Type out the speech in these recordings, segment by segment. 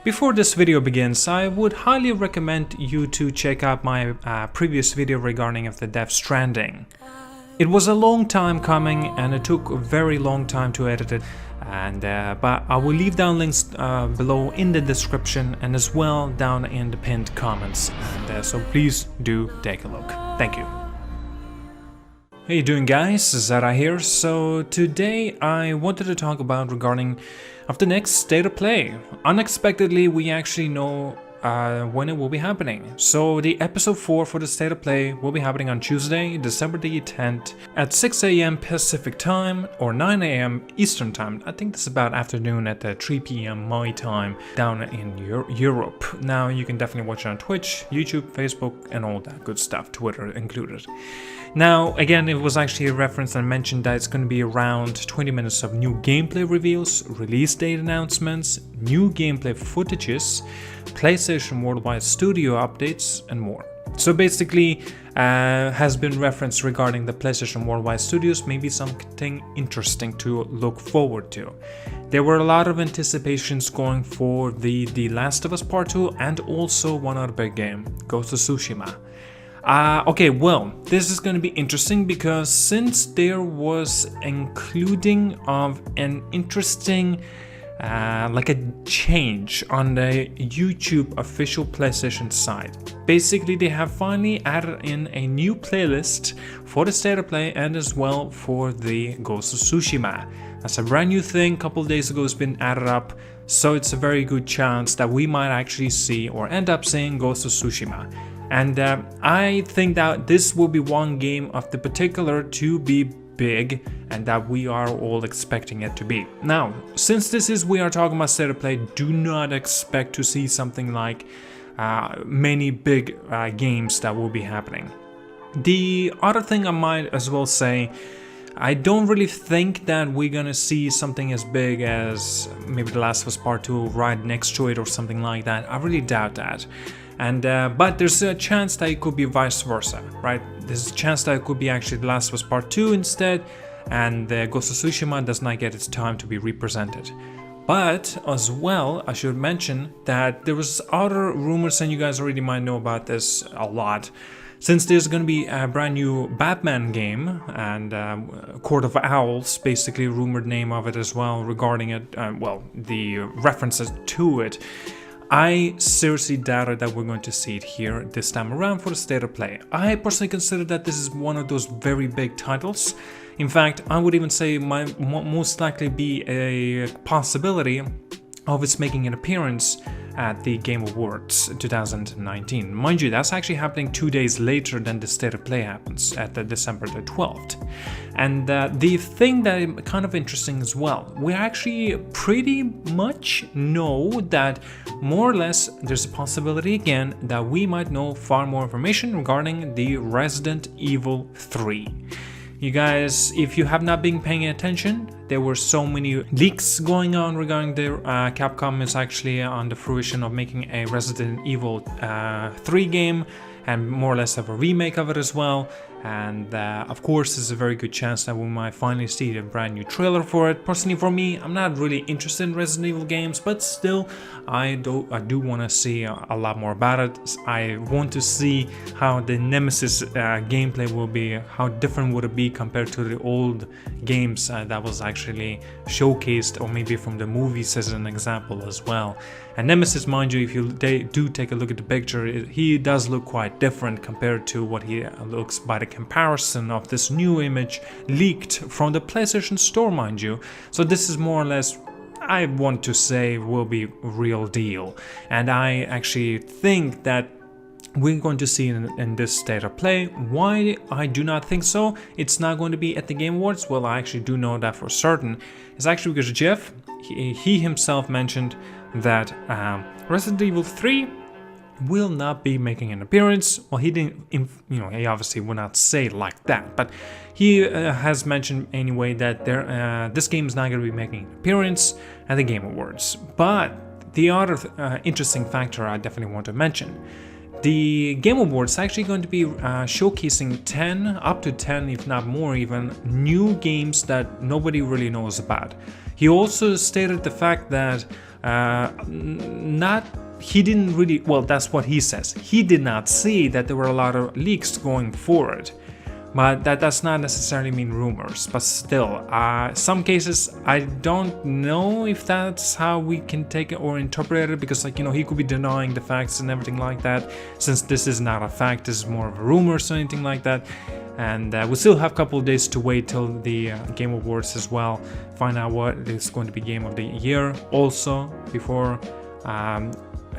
Before this video begins, I would highly recommend you to check out my previous video regarding the Death Stranding. It was a long time coming and it took a very long time to edit it, but I will leave down links below in the description and as well down in the pinned comments, so please do take a look. Thank you. How you doing, guys? ZDEyE here. So today I wanted to talk about regarding of the next State of Play. Unexpectedly, we actually know when it will be happening. So the episode 4 for the State of Play will be happening on Tuesday, December the 10th at 6 AM Pacific time or 9 AM Eastern time. I think this is about afternoon at 3 PM my time down in Europe. Now you can definitely watch it on Twitch, YouTube, Facebook and all that good stuff, Twitter included. Now, again, it was actually a reference and mentioned that it's going to be around 20 minutes of new gameplay reveals, release date announcements, new gameplay footages, PlayStation Worldwide Studio updates, and more. So basically, has been referenced regarding the PlayStation Worldwide Studios, maybe something interesting to look forward to. There were a lot of anticipations going for the Last of Us Part 2 and also one other big game, Ghost of Tsushima. Okay, well, this is going to be interesting because since there was including of an interesting like a change on the YouTube official PlayStation site. Basically, they have finally added in a new playlist for the State of Play and as well for the Ghost of Tsushima. That's a brand new thing, a couple of days ago it's been added up, so it's a very good chance that we might actually see or end up seeing Ghost of Tsushima. And I think that this will be one game of the particular to be big and that we are all expecting it to be. Now, since we are talking about State of Play, do not expect to see something like many big games that will be happening. The other thing I might as well say, I don't really think that we're gonna see something as big as maybe The Last of Us Part 2 right next to it or something like that. I really doubt that. And but there's a chance that it could be vice versa, right? There's a chance that it could be actually The Last of Us Part 2 instead, and Ghost of Tsushima does not get its time to be represented. But as well, I should mention that there was other rumors, and you guys already might know about this a lot, since there's going to be a brand new Batman game and Court of Owls, basically rumored name of it as well, regarding it, well, the references to it. I seriously doubted that we're going to see it here this time around for the State of Play. I personally consider that this is one of those very big titles. In fact, I would even say might most likely be a possibility of its making an appearance at the Game Awards 2019. Mind you, that's actually happening 2 days later than the State of Play happens at December the 12th. And the thing that is kind of interesting as well, we actually pretty much know that more or less there's a possibility again that we might know far more information regarding the Resident Evil 3. You guys, if you have not been paying attention, there were so many leaks going on regarding the Capcom is actually on the fruition of making a Resident Evil 3 game and more or less have a remake of it as well. And of course, there's a very good chance that we might finally see a brand new trailer for it. Personally, for me, I'm not really interested in Resident Evil games, but still, I do want to see a lot more about it. I want to see how the Nemesis gameplay will be, how different would it be compared to the old games that was actually showcased, or maybe from the movies as an example as well. And Nemesis, mind you, if you do take a look at the picture, he does look quite different compared to what he looks by the comparison of this new image leaked from the PlayStation Store, mind you. So this is more or less, I want to say, will be real deal. And I actually think that we're going to see in this State of Play. Why I do not think so, it's not going to be at the Game Awards, well, I actually do know that for certain. It's actually because Jeff, he himself mentioned that Resident Evil 3 will not be making an appearance. Well, he didn't, he obviously would not say it like that, but he has mentioned anyway that this game is not going to be making an appearance at the Game Awards. But the other interesting factor I definitely want to mention, the Game Awards is actually going to be showcasing 10, up to 10, if not more even, new games that nobody really knows about. He also stated the fact that he didn't really, well, that's what he says. He did not see that there were a lot of leaks going forward. But that does not necessarily mean rumors. But still, some cases, I don't know if that's how we can take it or interpret it, because, like, you know, he could be denying the facts and everything like that. Since this is not a fact, this is more of a rumor or anything like that. And we still have a couple of days to wait till the Game Awards as well. Find out what is going to be Game of the Year. Also, before,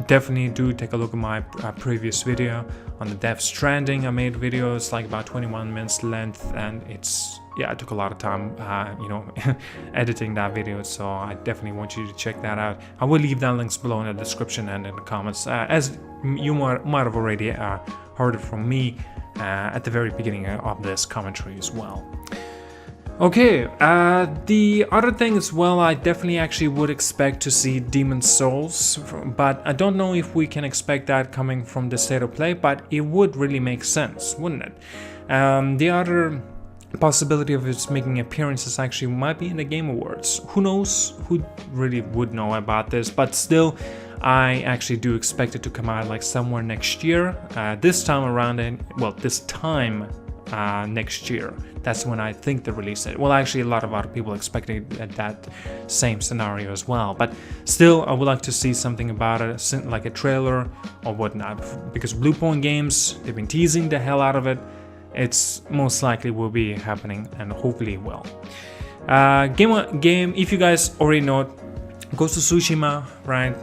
definitely do take a look at my previous video on the Death Stranding. I made videos like about 21 minutes length, and it's, yeah, it took a lot of time, you know, editing that video, so I definitely want you to check that out. I will leave down links below in the description and in the comments, as you might have already heard it from me at the very beginning of this commentary as well. Okay, the other thing as well, I definitely actually would expect to see Demon's Souls, but I don't know if we can expect that coming from the State of Play, but it would really make sense, wouldn't it? The other possibility of its making appearances actually might be in the Game Awards. Who knows? Who really would know about this? But still, I actually do expect it to come out like somewhere next year. This time around, next year. That's when I think the release date. Well, actually, a lot of other people expecting that same scenario as well. But still, I would like to see something about it, like a trailer or whatnot. Because Bluepoint Games, they've been teasing the hell out of it. It's most likely will be happening, and hopefully it will. Game. If you guys already know it, Ghost of Tsushima, right?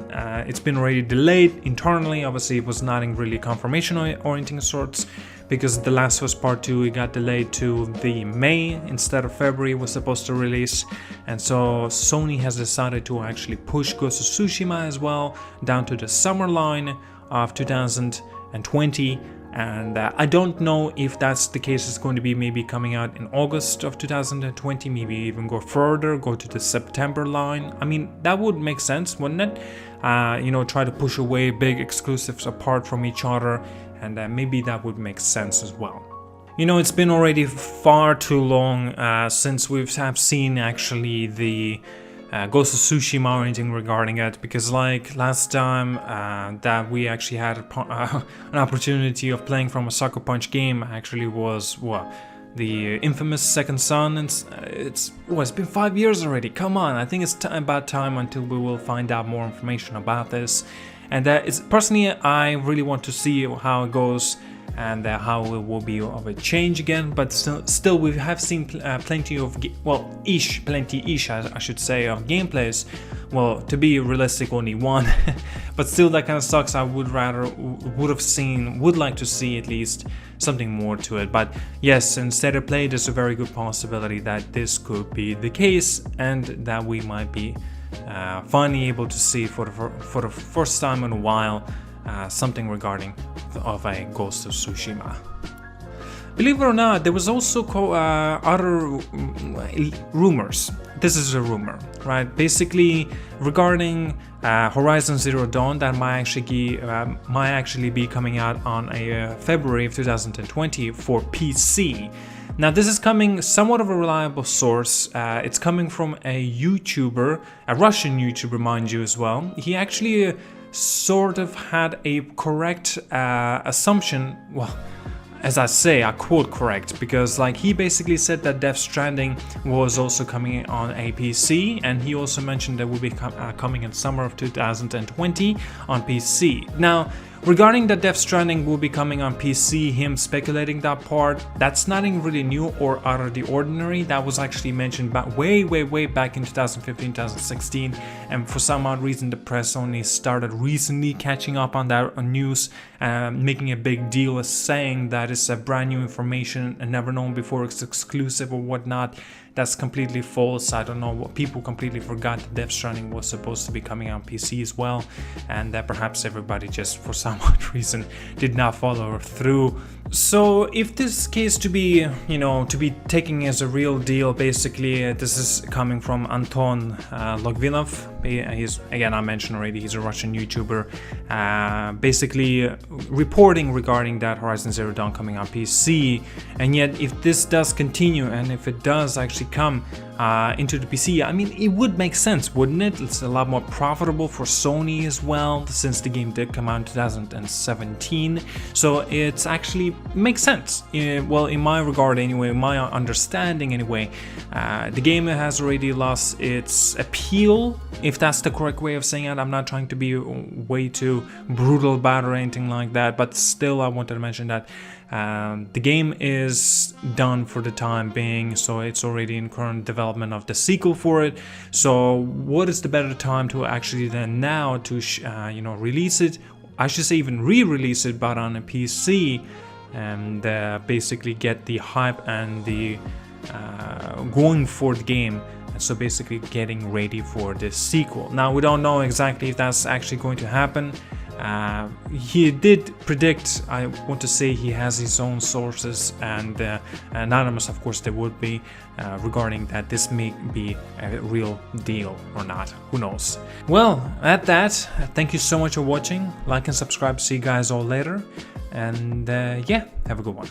It's been already delayed internally. Obviously, it was not in really confirmation or anything of sorts, because The Last of Us Part 2 it got delayed to the May instead of February it was supposed to release, and so Sony has decided to actually push Ghost of Tsushima as well down to the summer line of 2020. And I don't know if that's the case. It's going to be maybe coming out in August of 2020, maybe even go further, go to the September line. I mean, that would make sense, wouldn't it? You know, try to push away big exclusives apart from each other, and maybe that would make sense as well. You know, it's been already far too long since we have seen actually the Ghost of Tsushima or anything regarding it, because like last time that we actually had an opportunity of playing from a Sucker Punch game actually was the infamous Second Son, and it's been 5 years already. Come on, I think it's about time until we will find out more information about this. And personally, I really want to see how it goes and how it will be of a change again. But still we have seen plenty of plenty-ish I should say of gameplays. Well, to be realistic, only one. But still, that kind of sucks. I would like to see at least something more to it. But yes, in State of Play, there's a very good possibility that this could be the case, and that we might be finally able to see for the first time in a while something regarding of a Ghost of Tsushima. Believe it or not, there was also other rumors. This is a rumor, right? Basically, regarding Horizon Zero Dawn, that might actually be coming out on February of 2020 for PC. Now, this is coming somewhat of a reliable source. It's coming from a YouTuber, a Russian YouTuber, mind you, as well. He actually sort of had a correct assumption. Well, as I say, I quote correct, because like he basically said that Death Stranding was also coming on a PC, and he also mentioned that will be coming in summer of 2020 on PC. Now, regarding that Death Stranding will be coming on PC, him speculating that part, that's nothing really new or out of the ordinary. That was actually mentioned way back in 2015, 2016, and for some odd reason the press only started recently catching up on that news, making a big deal of saying that it's a brand new information and never known before, it's exclusive or whatnot. That's completely false. I don't know what people completely forgot that Death Stranding was supposed to be coming on PC as well, and that perhaps everybody just for some odd reason did not follow through. So if this case to be, you know, to be taken as a real deal, basically this is coming from Anton Logvinov. He's, again, I mentioned already, he's a Russian YouTuber, basically reporting regarding that Horizon Zero Dawn coming on PC. And yet if this does continue, and if it does actually come into the PC. I mean, it would make sense, wouldn't it? It's a lot more profitable for Sony as well, since the game did come out in 2017. So it's actually makes sense. Well, in my regard anyway, in my understanding anyway, the game has already lost its appeal, if that's the correct way of saying it. I'm not trying to be way too brutal about it or anything like that, but still I wanted to mention that the game is done for the time being, so it's already in current development of the sequel for it. So what is the better time to actually then now to you know, release it? I should say even re-release it, but on a PC, and basically get the hype and the going for the game. So basically getting ready for this sequel. Now we don't know exactly if that's actually going to happen. He did predict, I want to say he has his own sources, and anonymous of course they would be, regarding that this may be a real deal or not, who knows. Well, at that, thank you so much for watching, like and subscribe, see you guys all later, and yeah, have a good one.